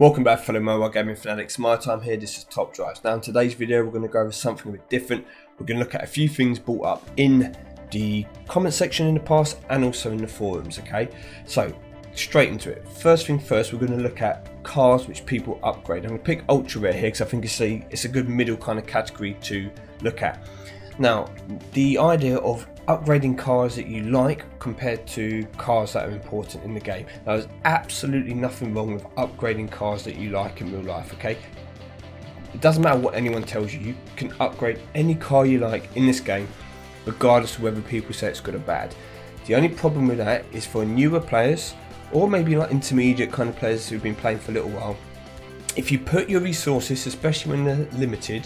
Welcome back, fellow mobile gaming fanatics. My time here. This is Top Drives. Now in today's video we're going to go over something a bit different. We're going to look at a few things brought up in the comment section in the past and also in the forums. Okay, so straight into it. First thing first, we're going to look at cars which people upgrade. I'm going to pick ultra rare here because I think it's a good middle kind of category to look at. Now the idea of upgrading cars that you like compared to cars that are important in the game. Now, there's absolutely nothing wrong with upgrading cars that you like in real life, okay? It doesn't matter what anyone tells you, you can upgrade any car you like in this game regardless of whether people say it's good or bad. The only problem with that is for newer players or maybe like intermediate kind of players who've been playing for a little while. If you put your resources, especially when they're limited,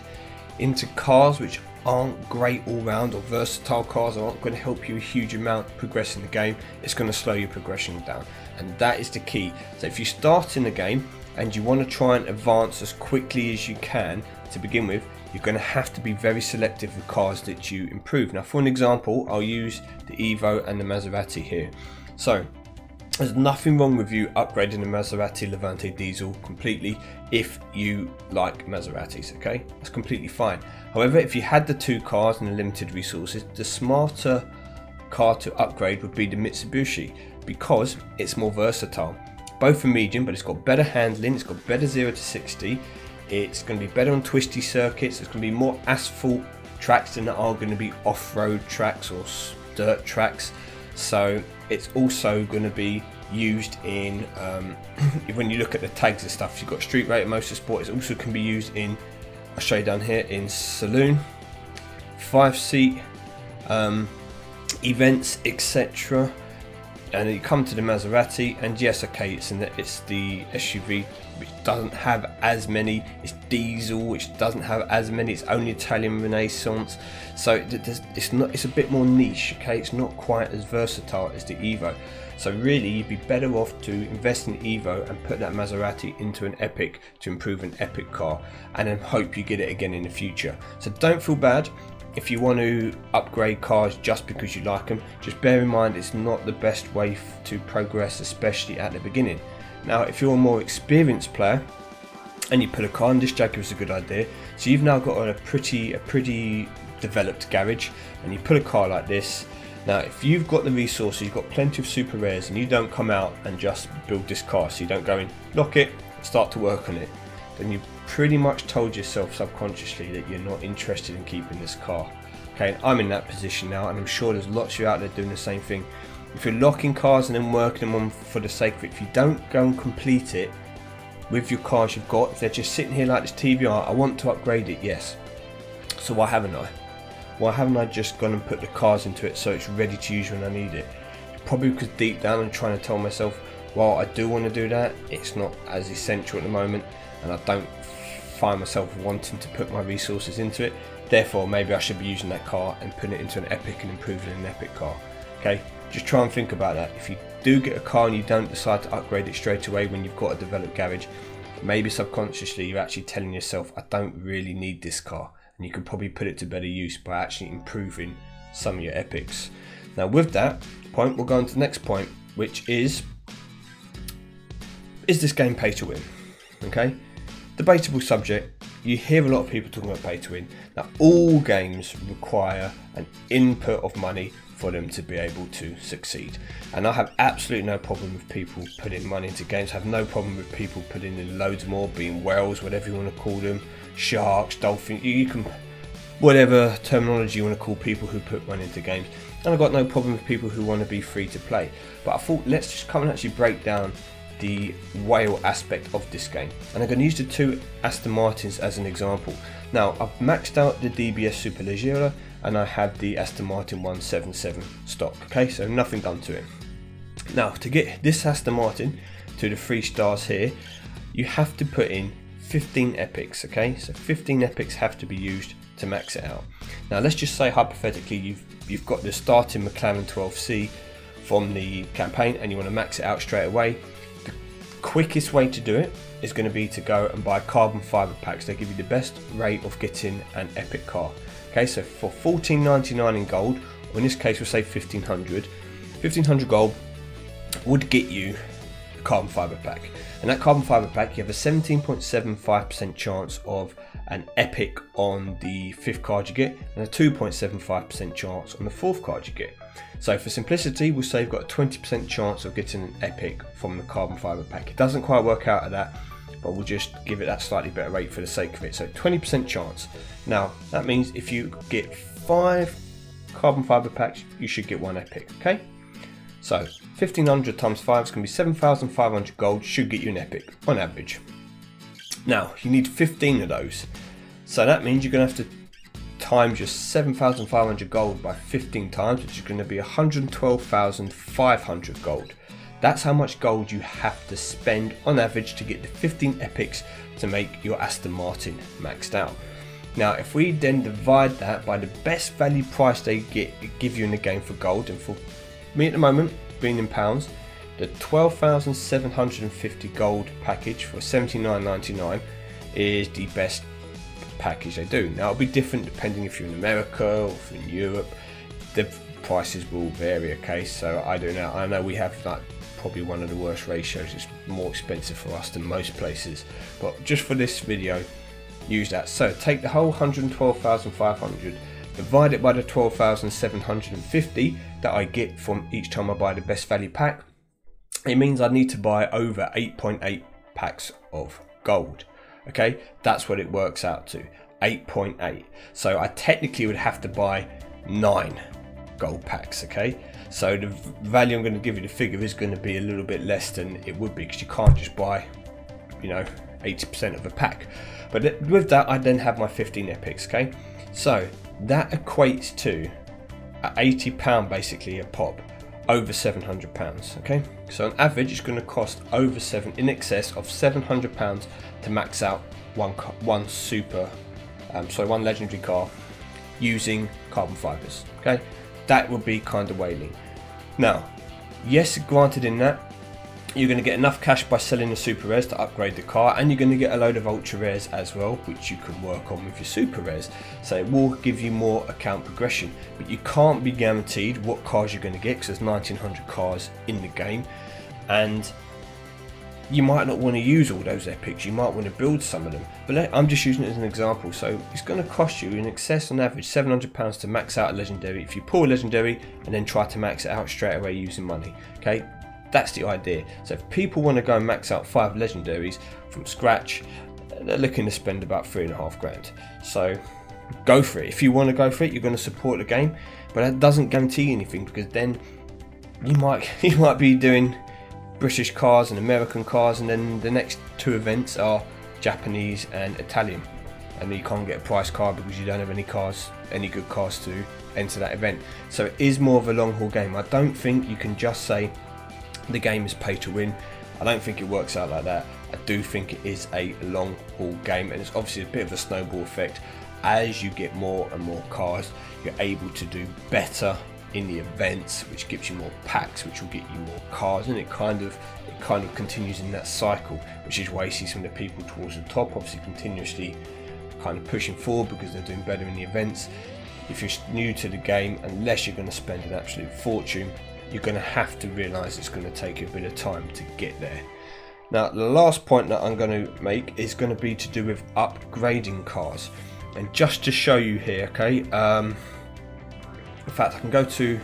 into cars which aren't great all round, or versatile cars aren't going to help you a huge amount progressing the game, it's going to slow your progression down, and that is the key. So if you start in the game and you want to try and advance as quickly as you can to begin with, you're going to have to be very selective with cars that you improve. Now for an example, I'll use the Evo and the Maserati here. So there's nothing wrong with you upgrading the Maserati Levante diesel completely if you like Maseratis, okay? That's completely fine. However, if you had the two cars and the limited resources, the smarter car to upgrade would be the Mitsubishi because it's more versatile. Both are medium, but it's got better handling, it's got better 0 to 60, it's going to be better on twisty circuits, it's going to be more asphalt tracks than there are going to be off-road tracks or dirt tracks. So it's also going to be used in when you look at the tags and stuff, you've got street rated motorsport. It also can be used in, I'll show you down here, in saloon, 5-seat events, etc. And you come to the Maserati, and yes, okay, it's the SUV which doesn't have as many. It's diesel, which doesn't have as many. It's only Italian Renaissance, so it's a bit more niche. Okay, it's not quite as versatile as the Evo. So really, you'd be better off to invest in Evo and put that Maserati into an Epic to improve an Epic car, and then hope you get it again in the future. So don't feel bad if you want to upgrade cars just because you like them. Just bear in mind it's not the best way to progress, especially at the beginning. Now if you're a more experienced player and you put a car in, this Jaguar is a good idea. So you've now got a pretty developed garage and you put a car like this. Now if you've got the resources, you've got plenty of super rares, and you don't come out and just build this car, so you don't go in, lock it, start to work on it, then you pretty much told yourself subconsciously that you're not interested in keeping this car. Okay, and I'm in that position now, and I'm sure there's lots of you out there doing the same thing. If you're locking cars and then working them on for the sake of it, if you don't go and complete it with your cars you've got, if they're just sitting here like this TBR, I want to upgrade it, yes. So why haven't I? Why haven't I just gone and put the cars into it so it's ready to use when I need it? Probably because deep down I'm trying to tell myself, while I do want to do that, it's not as essential at the moment, and I don't find myself wanting to put my resources into it. Therefore maybe I should be using that car and putting it into an Epic and improving an Epic car. Okay, just try and think about that. If you do get a car and you don't decide to upgrade it straight away when you've got a developed garage, maybe subconsciously you're actually telling yourself, I don't really need this car, and you could probably put it to better use by actually improving some of your Epics. Now with that point, we'll go on to the next point, which is this game pay to win? Okay, debatable subject. You hear a lot of people talking about pay to win. Now all games require an input of money for them to be able to succeed, and I have absolutely no problem with people putting money into games. I have no problem with people putting in loads more, being whales, whatever you want to call them, sharks, dolphins, you can, whatever terminology you want to call people who put money into games. And I've got no problem with people who want to be free to play, but I thought let's just come and actually break down the whale aspect of this game, and I'm going to use the two Aston Martins as an example. Now I've maxed out the DBS Superleggera and I have the Aston Martin 177 stock, okay, so nothing done to it. Now to get this Aston Martin to the 3 stars here, you have to put in 15 epics, okay, so 15 epics have to be used to max it out. Now let's just say hypothetically you've got the starting McLaren 12C from the campaign and you want to max it out straight away. Quickest way to do it is going to be to go and buy carbon fiber packs. They give you the best rate of getting an epic car. Okay, so for $14.99 in gold, or in this case we'll say 1500 gold would get you carbon fiber pack. And that carbon fiber pack, you have a 17.75% chance of an epic on the 5th card you get, and a 2.75% chance on the 4th card you get. So for simplicity, we'll say you've got a 20% chance of getting an epic from the carbon fiber pack. It doesn't quite work out at that, but we'll just give it that slightly better rate for the sake of it. So 20% chance. Now that means if you get 5 carbon fiber packs, you should get 1 epic. Okay, so 1500 times 5 is going to be 7,500 gold, should get you an epic on average. Now you need 15 of those, so that means you're going to have to times your 7,500 gold by 15 times, which is going to be 112,500 gold. That's how much gold you have to spend on average to get the 15 epics to make your Aston Martin maxed out. Now if we then divide that by the best value price they give you in the game for gold, and for me at the moment, being in pounds, the 12,750 gold package for $79.99 is the best package they do. Now it'll be different depending if you're in America or if you're in Europe. The prices will vary, okay? So I don't know. I know we have like probably one of the worst ratios. It's more expensive for us than most places, but just for this video, use that. So take the whole 112,500, divide it by the 12,750 that I get from each time I buy the best value pack. It means I need to buy over 8.8 packs of gold. Okay, that's what it works out to, 8.8. So I technically would have to buy 9 gold packs. Okay, so the value I'm going to give you, the figure, is going to be a little bit less than it would be, because you can't just buy, you know, 80% of a pack. But with that, I then have my 15 epics. Okay, so that equates to £80 basically a pop, over £700. Okay, so on average it's going to cost in excess of £700 to max out one legendary car using carbon fibers. Okay, that would be kind of whaling. Now yes, granted, in that you're going to get enough cash by selling the super rares to upgrade the car, and you're going to get a load of ultra rares as well, which you can work on with your super rares. So it will give you more account progression, but you can't be guaranteed what cars you're going to get, because there's 1900 cars in the game, and you might not want to use all those epics. You might want to build some of them, but I'm just using it as an example. So it's going to cost you in excess on average £700 to max out a legendary if you pull a legendary and then try to max it out straight away using money. Okay, that's the idea. So if people want to go and max out 5 legendaries from scratch, they're looking to spend about £3.5 grand. So go for it. If you want to go for it, you're going to support the game, but that doesn't guarantee anything, because then you might be doing British cars and American cars, and then the next 2 events are Japanese and Italian, and you can't get a price card because you don't have any good cars to enter that event. So it is more of a long haul game. I don't think you can just say the game is pay to win. I don't think it works out like that. I do think it is a long haul game, and it's obviously a bit of a snowball effect. As you get more and more cars, you're able to do better in the events, which gives you more packs, which will get you more cars, and it kind of continues in that cycle, which is why you see some of the people towards the top obviously continuously kind of pushing forward because they're doing better in the events. If you're new to the game, unless you're going to spend an absolute fortune, you're going to have to realise it's going to take you a bit of time to get there. Now the last point that I'm going to make is going to be to do with upgrading cars, and just to show you here, okay, in fact I can go to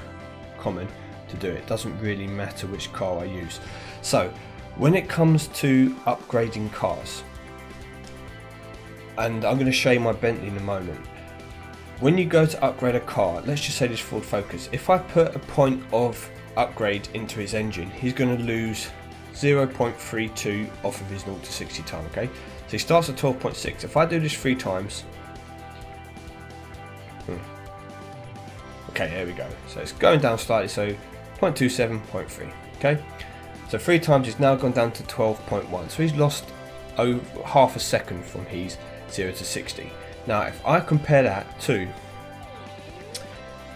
common to do it. Doesn't really matter which car I use. So when it comes to upgrading cars, and I'm going to show you my Bentley in a moment, when you go to upgrade a car, let's just say this Ford Focus, if I put a point of upgrade into his engine, he's going to lose 0.32 off of his 0 to 60 time. Okay, so he starts at 12.6. If I do this 3 times, okay, there we go. So it's going down slightly, so 0.27, 0.3. Okay, so 3 times he's now gone down to 12.1. So he's lost over half a second from his 0 to 60. Now if I compare that to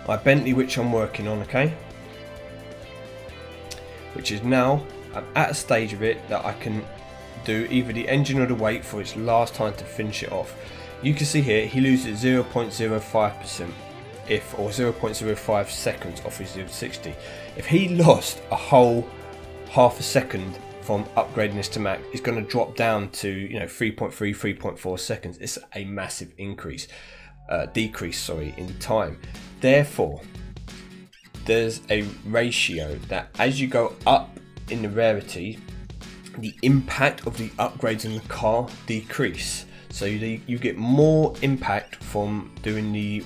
my Bentley, which I'm working on, okay, which is now, I'm at a stage of it that I can do either the engine or the weight for its last time to finish it off. You can see here he loses 0.05% or 0.05 seconds off his 0 to 60. If he lost a whole half a second from upgrading this to max is going to drop down to 3.3, 3.4 seconds. It's a massive decrease in time. Therefore, there's a ratio that as you go up in the rarity, the impact of the upgrades in the car decrease. So you get more impact from doing the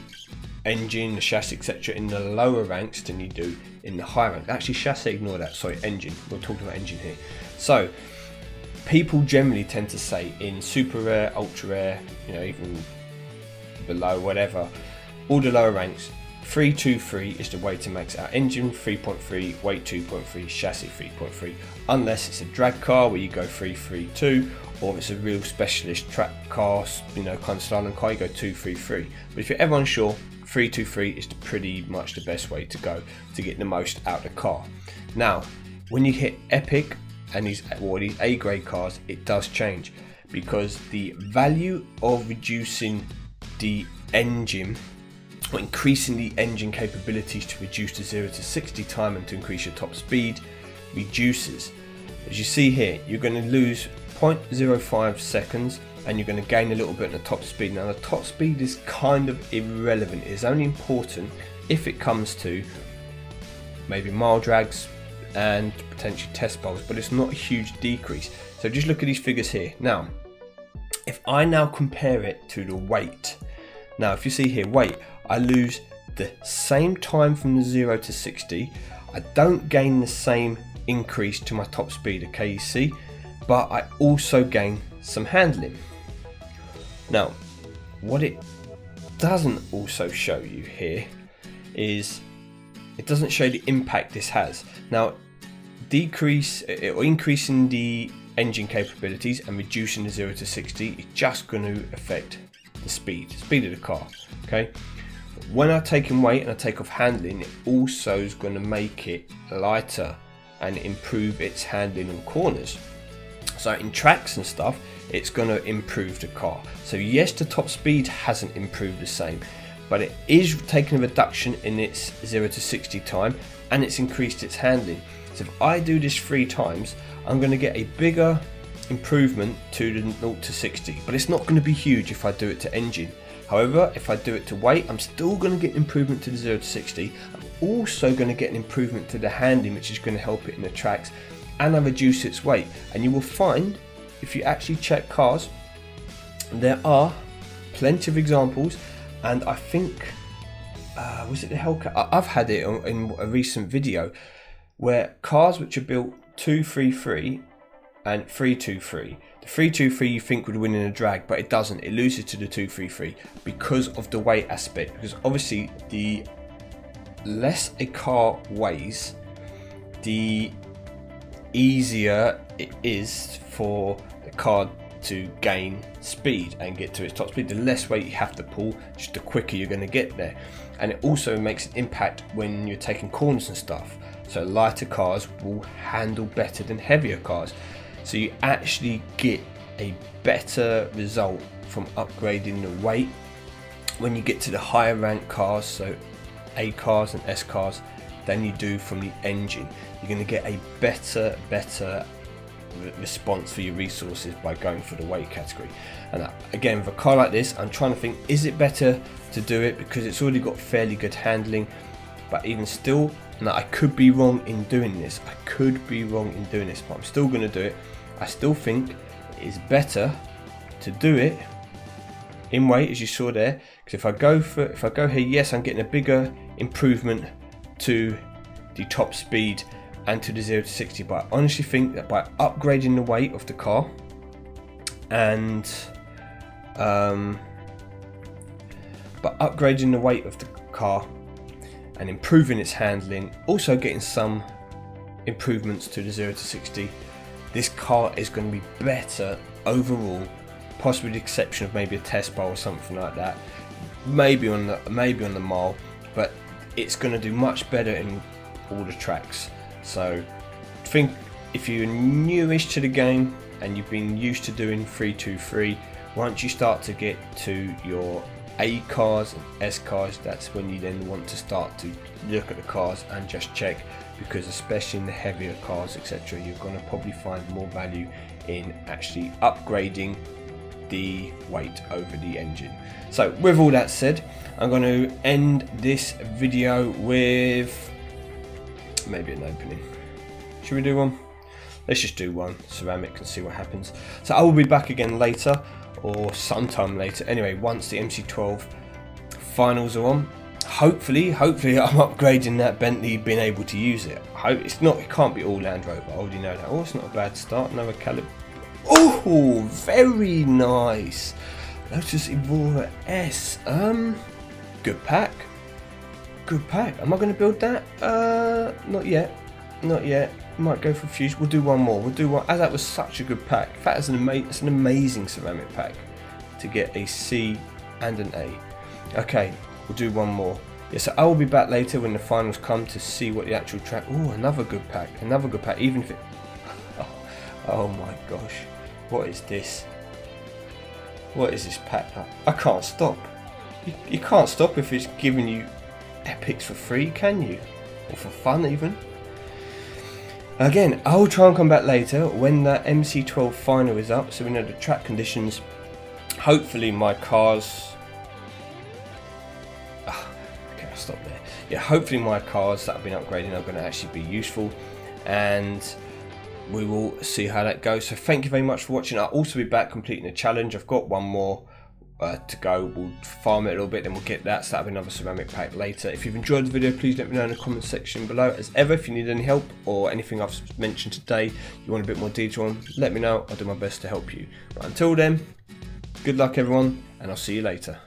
engine, the chassis, etc. in the lower ranks than you do in the higher ranks. Actually, chassis, ignore that, sorry, engine. We're talking about engine here. So people generally tend to say in super rare, ultra rare, even below, whatever, all the lower ranks, 323 is the way to max out. Engine 3.3, weight 2.3, chassis 3.3, unless it's a drag car where you go 332, or if it's a real specialist track car, kind of styling car, you go 233. But if you're ever unsure, 323 is pretty much the best way to go to get the most out of the car. Now, when you hit epic and these A grade cars, it does change, because the value of reducing the engine, or increasing the engine capabilities to reduce the 0 to 60 time and to increase your top speed, reduces. As you see here, you're going to lose 0.05 seconds and you're going to gain a little bit in the top speed. Now the top speed is kind of irrelevant. It's only important if it comes to maybe mile drags and potentially test bowls, but it's not a huge decrease. So just look at these figures here. Now, if I now compare it to the weight, now if you see here, weight, I lose the same time from the 0 to 60. I don't gain the same increase to my top speed, okay, you see, but I also gain some handling. Now, what it doesn't also show you here is it doesn't show the impact this has. Now, increasing the engine capabilities and reducing the 0 to 60 is just going to affect the speed of the car, okay? When I take in weight and I take off handling, it also is going to make it lighter and improve its handling on corners. So in tracks and stuff, it's going to improve the car. So yes, the top speed hasn't improved the same, but it is taking a reduction in its 0 to 60 time and it's increased its handling. So if I do this 3 times, I'm going to get a bigger improvement to the 0 to 60, but it's not going to be huge if I do it to engine. However, if I do it to weight, I'm still going to get an improvement to the 0 to 60. I'm also going to get an improvement to the handling, which is going to help it in the tracks, and I reduce its weight. And you will find, if you actually check cars, there are plenty of examples, and I think, was it the Hellcat? I've had it in a recent video, where cars which are built 233 and 323, the 323 you think would win in a drag, but it doesn't. It loses to the 233 because of the weight aspect. Because obviously, the less a car weighs, the easier it is for the car to gain speed and get to its top speed. The less weight you have to pull, just the quicker you're going to get there. And it also makes an impact when you're taking corners and stuff. So lighter cars will handle better than heavier cars. So you actually get a better result from upgrading the weight when you get to the higher rank cars, so A cars and S cars, than you do from the engine. You're going to get a better response for your resources by going for the weight category. And again, with a car like this, I'm trying to think, is it better to do it because it's already got fairly good handling? But even still, now I could be wrong in doing this. But I'm still going to do it. I still think it is better to do it in weight, as you saw there. Because if I go here, yes, I'm getting a bigger improvement to the top speed and to the 0 to 60. But I honestly think that by upgrading the weight of the car and and improving its handling, also getting some improvements to the 0 to 60, this car is going to be better overall, possibly with the exception of maybe a test bar or something like that, maybe on the mile, but it's going to do much better in all the tracks. So I think if you're newish to the game and you've been used to doing 323, once you start to get to your A cars and S cars, that's when you then want to start to look at the cars and just check, because especially in the heavier cars, etc., you're going to probably find more value in actually upgrading the weight over the engine. So with all that said, I'm going to end this video with maybe an opening. Should we do one? Let's just do one ceramic and see what happens. So I will be back again later, or sometime later anyway, once the MC12 finals are on. Hopefully I'm upgrading that Bentley, being able to use it. It can't be all Land Rover, I already know that. Oh, it's not a bad start. Another Calib. Oh, very nice. Lotus Evora S. Good pack. Good pack. Am I going to build that? Not yet. Not yet. Might go for Fuse. We'll do one more. We'll do one. As that was such a good pack. In fact, it's an amazing ceramic pack to get a C and an A. Okay, we'll do one more. Yeah, so I will be back later when the finals come to see what the actual track. Oh, another good pack. Another good pack. Even if it. Oh my gosh. What is this? What is this pack? I can't stop. You can't stop if it's giving you epics for free, can you? Or for fun even. Again, I'll try and come back later when that MC12 final is up, so we know the track conditions. Hopefully my cars... okay, I'll stop there. Yeah, hopefully my cars that have been upgrading are going to actually be useful, and we will see how that goes. So thank you very much for watching. I'll also be back completing the challenge. I've got one more to go. We'll farm it a little bit, then we'll get that. So that'll be another ceramic pack later. If you've enjoyed the video, please let me know in the comment section below. As ever, if you need any help or anything I've mentioned today you want a bit more detail on, let me know. I'll do my best to help you. But until then, good luck everyone, and I'll see you later.